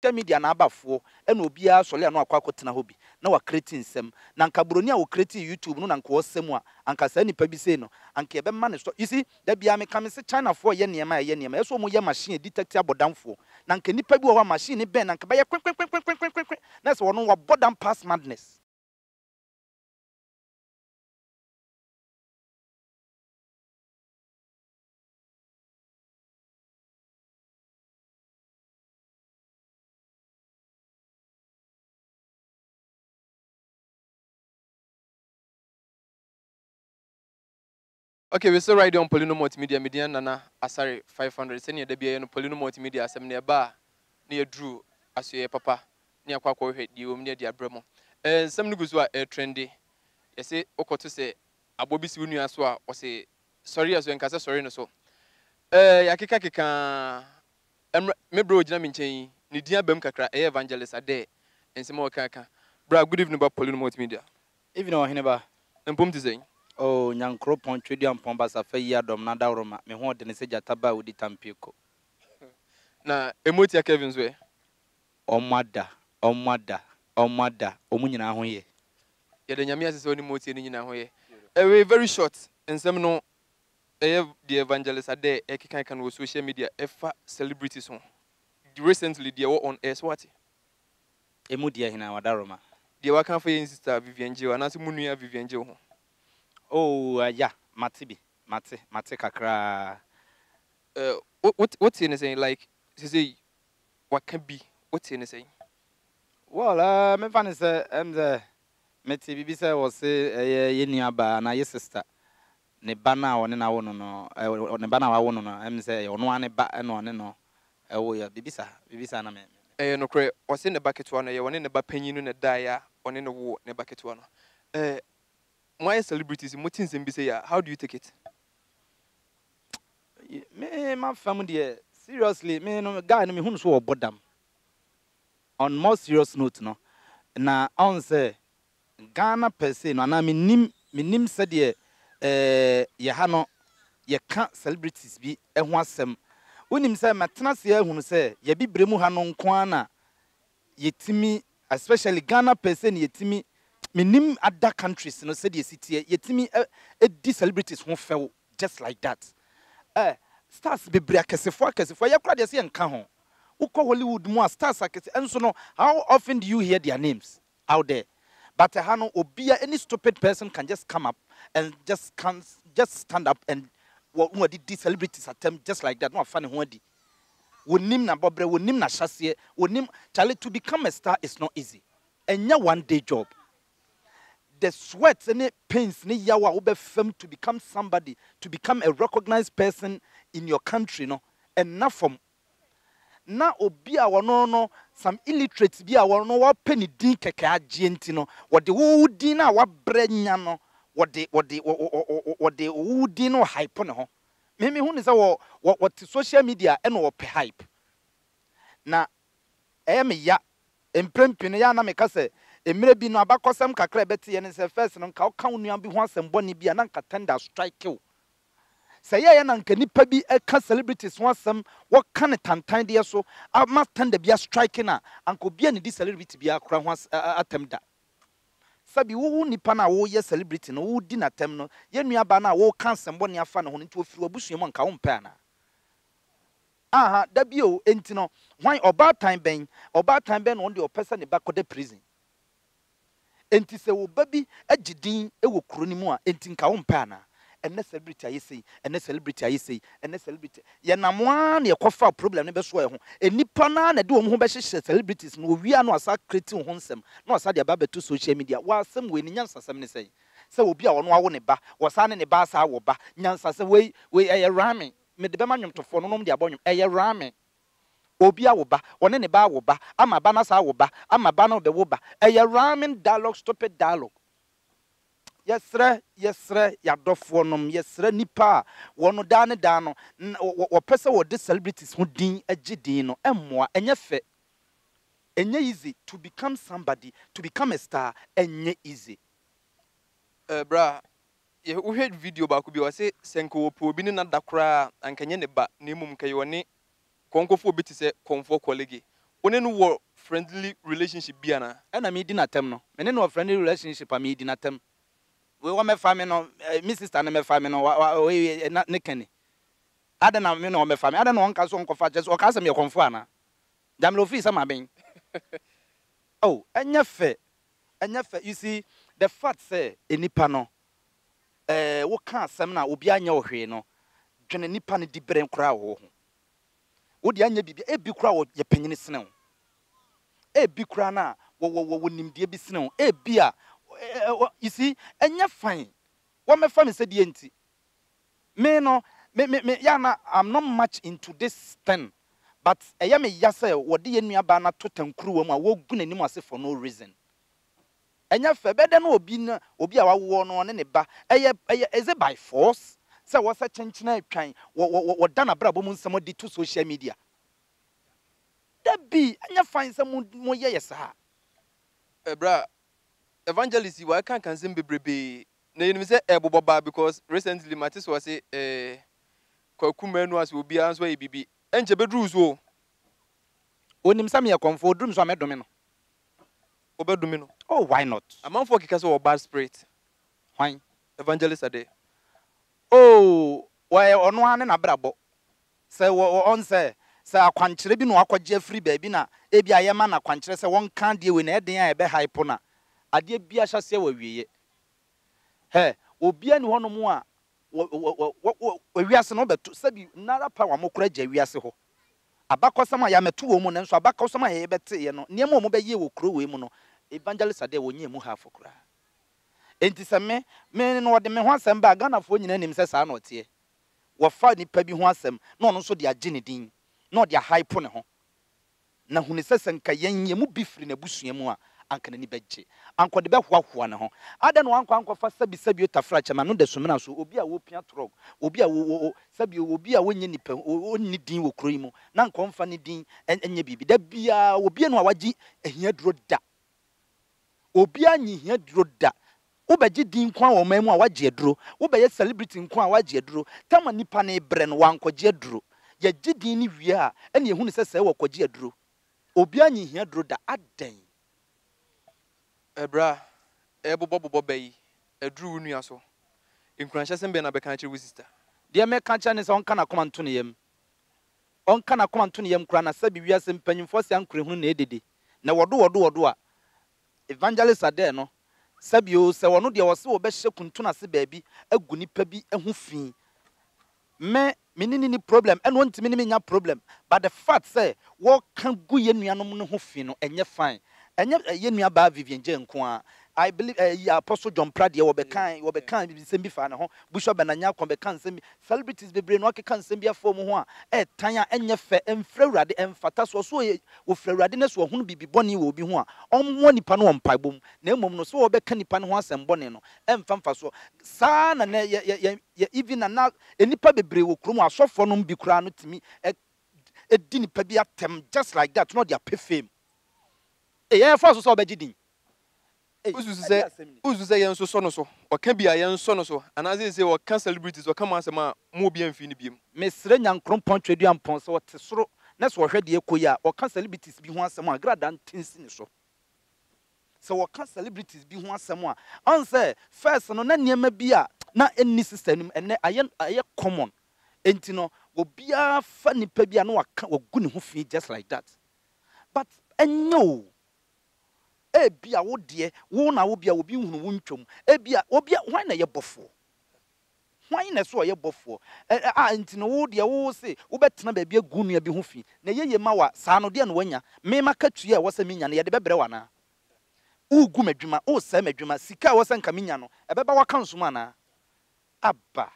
media na abafo ena obia sole ano akwa akotena hobi na wa creating nsem na nka broni a wo create YouTube no na nka osem a anka sa nipa bi sei no anka ebe ma ne so you see da bia me ka me se China for ye niema eso mo ye machine detect abodamfo na nka nipa bi wo machine ben na nka ba ye kwen na so wono wa bodam pass madness. Okay, we still right on Polino Multimedia Media Nana Asari 500. Send you the BA no Polino Multimedia as near bar near Drew as your papa near Quaco head you near the Abramo. And some niggas were trendy. You say, Oko to say, a Bobby Sunu as well, or say, sorry as well, Casa sorry no so. Yakika kika, me bro Jamin Chain, Nidia Bemkakra, evangelist a day, and some more kaka. Bra, good evening about Polino Multimedia. Even on Hineba. And Pum to say. Oh, nyankro pon twedi ampon basa fa yi adom na dawroma me ho de ne se jataba odi tampiko Na emotia Kevin's way. omada omunyina ho ye Yeah, the Yamia is only motive in Yahweh. Very short, and some no, the evangelists are there, can with social media, celebrities on. Recently, they were on Swati. emudia hina wadaroma They were come for your sister Vivian Joe, and as Munia Vivian Joe. oh yeah mate kakra What's in saying? Like, to say, what can be? What's in saying? well me fan say the meti bibi say was say ye nuaba na ye sister ne bana one na wono no ne bana wa wono no say ono ane ba na one no wo ya bibisa na me No cray, was in the bucket one, one in the bapeninu and a dia, on in the war, in the bucket one. My celebrities, Mutins and Bisaya, how do you take it? me my family seriously me no guy no me hu so obodam on more serious note no na on say Ghana per se no na me nim said ye ha no ye ka celebrities bi ho asem unim say matena se ehunu say ye bibremu ha no nko ana yetimi especially Ghana per se ne yetimi me nim other countries no said ye city yetimi di celebrities ho few just like that stars bebre akesefo ye kura de se nka ho ukọ Hollywood mu stars akese enso no how often do you hear their names out there but hano obia any stupid person can just come up and just stand up and what did these celebrities attempt just like that no funny ho di wonim na bobre wonim na hyase wonim chale to become a star is not easy enya one day job the sweat and the pains ne yawa wo be fam to become somebody to become a recognized person in your country no and not from na obi a wono no some illiterates bi a wono wa peni din keke agye enti no wode wo din na wa branya no wode wo din no hype ne ho me hu ne say what social media and wo pe hype na me ya emprempene ya na me ka say emire bi no abakosem kakra beti ye ne say first no ka ka onua bi ho asem boni bi na nka tender strike you say ye na nka nipa bi ka celebrities ho asem what kan tantan de so ama tender bi strike na anko bi ne di celebrity bi akra ho atem da sabi wo nipa na wo ye celebrity no wo di na tem no ye nuaba na wo kan asem boni afa ne ho nti ofiri obusuo mo nka wo mpa na aha da bi o enti no hwan oba time ben no de opesa ne ba kode prison enti se wo babi agidin e wo kuro ni mu a enti nka wo mpa na ene celebrity ayesei ene celebrity ye namoa na ye kofa problem ne be so ho enipa na na de wo ho be hye celebrities no wi anu asa create ho nsem na asa de ba beto social media wa asem we ni nyansasem ne sei se obi a wono awo ne ba wo sa ne ba asa wo ba nyansase we eye rame me de be ma nwomtofo no nom de abonwom eye rame obi a wo ba one ne ba wo ba ama ba na sa wo ba ama ba na be wo ba eye rame dialogue stupid dialogue yesre yadofo nom yesre nipa wono da no wo pese wo de celebrities ho din agidin no emmoa enye fe enye easy to become somebody to become a star enye easy Bra, you heard video ba ku bi wa say senko wo po bi ne na dakra ankenye ne ba ne mum kai woni konkofo bi ti se konfo colleague One no friendly relationship biana. And I mean atem no. Me no friendly relationship I mean atem. We want me family no me sister na me family no we na ne kani. Ada na me no me family. Ada no nka so nkofa just o ka se me konfo ana. Jam lo fi sama ben. Oh, enya fe. Enya fe. You see the fact say enipa no wo ka asem na obi anya ohwe no. Dwene nipa ne di brem kra wo ho. Wo di anya bibia e bi kra wo ye panyini sene wo. E bi kra na wo nimdie bi sene wo. E bi a you see enya fine. What me family said enti. Me no me ya na I'm not much into this thing. But eya me ya say wo de yenu aba na to tankuru wo mu a wo gu nanim ase for no reason. Enya fe bede na obi a wawo no ne ba is it by force? Say wo sa chenchina atwan wo da na brabo mu nsamo di to social media. That be enya fine say mo ye yesa. Bra evangelist you can say bebrebe na you say eboboba because recently Matis was say kwakumenu as obi answer bibi enje bedru so Onim sam ye comfort drum so amedome no. Obedumi no. Oh, why not? A man for kika so bad spirit. Why? Evangelist ade. Oh, why ono ane na brabo. Say wo on say akwankyere bi no akwaje free baby na e bia ye ma na akwankyere say won kan de we na eden a ebe hype na. Ade bia hyase wa wiye. He, obi ani hono mu a wiase no beto sabi nara pa wa mokora gya wiase ho. Abakosam a ya meto wo mu na nso abakosam a ye bete ye no. Niam mo be ye wo kro we mu no. Evangelist ade wo nyemu ha fokora. Enti se me no wode me ho asem ba Ghana fo nyina nim se sa na ote. Wo fa nipa bi ho asem na ono so de age ne din. Na ode hype ne ho. Na huni se senka yemu bifri na busua mu a anka na ni begye. Anko de be hoahoa ne ho. Ada no anko fa sabi otafra chama no de somena so obi a wo pia trog. Obi a wo sabi obi a wonye nipa onni din wo kro yi mu. Na anko mfa ne din enye bibi. Da bia obi no a wagi ehia duro da. Obi anyi hia duro da. Ubegye din kwa wo man mu a wagye aduro. Ubeye celebrity nko a wagye aduro. Tama nipa na ebre no wankogye aduro. Ye gye din ni wie a ene ehunu se wo kogye aduro. Obi anyi hia aduro da aden. Ebra ebobobobo bayi aduru nua so. Nkranhye sembe na beka kire wo sister. De me ka kire ne se onka na koma nto ne yam. Onka na koma nto ne yam kura na sabi wiase mpanyimfo se ankure hunu na edede. Na wodo a evangelist ade no sabio se wono de wo se wo be hye kuntu na se baabi agu nipa bi ehu fi me ni problem eno ntimi ni nya problem but the fact say wo kan gu ye nuanom no ho fi no enye fine enye ye nua ba Vivian Je nko a I believe Apostle John Prade wo be kan sem bi fa na ho Bishop Benanya kon be kan sem celebrities bebre no kan sem bi afo mu ho a tan a enye fe emfrawurade emfata so wo frawurade ne so hunu bibi boni wo bi ho a ommo nipa no ompaibom na emom no so wo be kan nipa no ho asem boni no emfamfa so sa na even na enipa bebre wo krom asofo no bi kura no timi edi nipa bi atem just like that no their pay fame for so obegidin uzu say yen so no so o ka bia yen so no so anaze say o ka celebrities o ka ma asema mo bia mfi ni biem mesre nyankron pontwedu ampon so wote soro na so hwede ekoyi a o ka celebrities bi ho asema agrada ntinsi ni so o ka celebrities bi ho asema on say first no na niema bi a na enni system enne aye common enti no obia fa nipa bi a no waka wagu ne ho fi just like that but enyo ebia wo de wo na wo bia obi hunu wo ntwom ebia obia hwan na ye bofo hwan na so ye bofo ntino wo de wo se wo betena ba bia gu nua bi ho fi na ye ma wa saa no de na wanya me maka tue wo se minya na ye de bebre wana ugu madwuma o sa madwuma sika wo se nka minya no ebeba wa kanso mana aba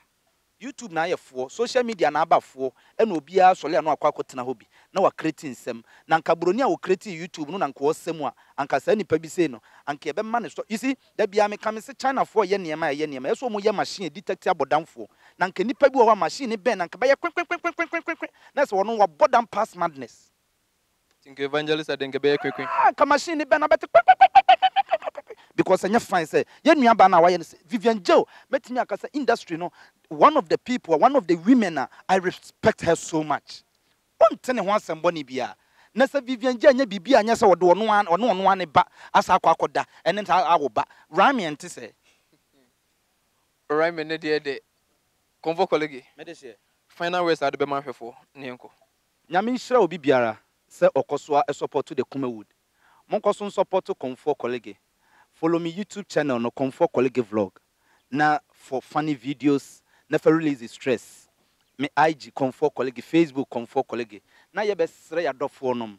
YouTube na ayefo social media na abafo ena obia sole no akwa hobi na wa create nsem na nka broni a wo create YouTube no na nka osem a anka sa nipa bi sei no anka ebe ma ne so you see da bia me kam se China fo ye niema eso mo ye machine detect abodamfo na nka nipa bi wo wa machine ben na nka ba ye kwen na so wono wa bodam pass madness think evangelist adenke be ye kwen ka machine ben na bet because anya fine say ye nua ba na wa ye Vivian Je metimi akasa industry no one of the people one of the women I respect her so much on tene ho asem boni bia na sɛ Vivian gye anya bibi anya sɛ wɔde ɔno ane ba asa akɔda ɛne nta awo ba Rami ente sɛ Rami ne de convo colleague me de hye final words ade be ma hwefo ne enko nyame nhyira obi biara sɛ ɔkɔso a support the Kumawood monkoso support Comfort Colleague. Follow me YouTube channel no Comfort Colleague vlog na for funny videos na for release stress me IG Comfort Colleague, Facebook Comfort Colleague. Na ye besre ya dofo nom.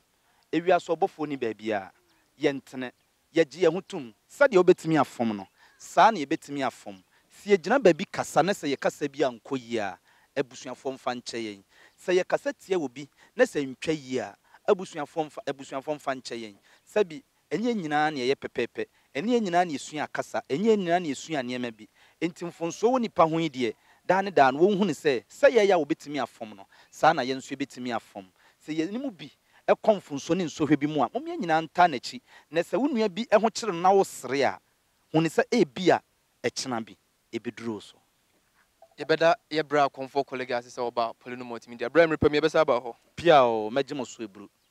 Ewia so obofo ni ba bia ye ntene ye gye ye hutum sade obetimi afom no. Saa na ye betimi afom. Si ye gina ba bi kasa na se ye kasa bi anko yi a abusuafo mfa nche yen. Se ye kasa tie obi na se ntwa yi a abusuafo mfa nche yen. Sabi enye nyina na ye pepepe. Enye nyina na esua kasa, enye nyina na esua niema bi. Enti mfonso wo nipa ho yi de da ne wo hu ne se ye ya obetimi afom no saa na ye nso betimi afom se ye nimu bi e konfunso ne nsohwe bi mu a mom ye nyina nta na chi na se wonua bi e ho kire na wo sere a hu ne se e bi a e kina bi e beduro so ye beda ye bra Comfort Colleague asese oba Polino Multimedia bra mrepam ye besa ba ho pia o magye mo so ebru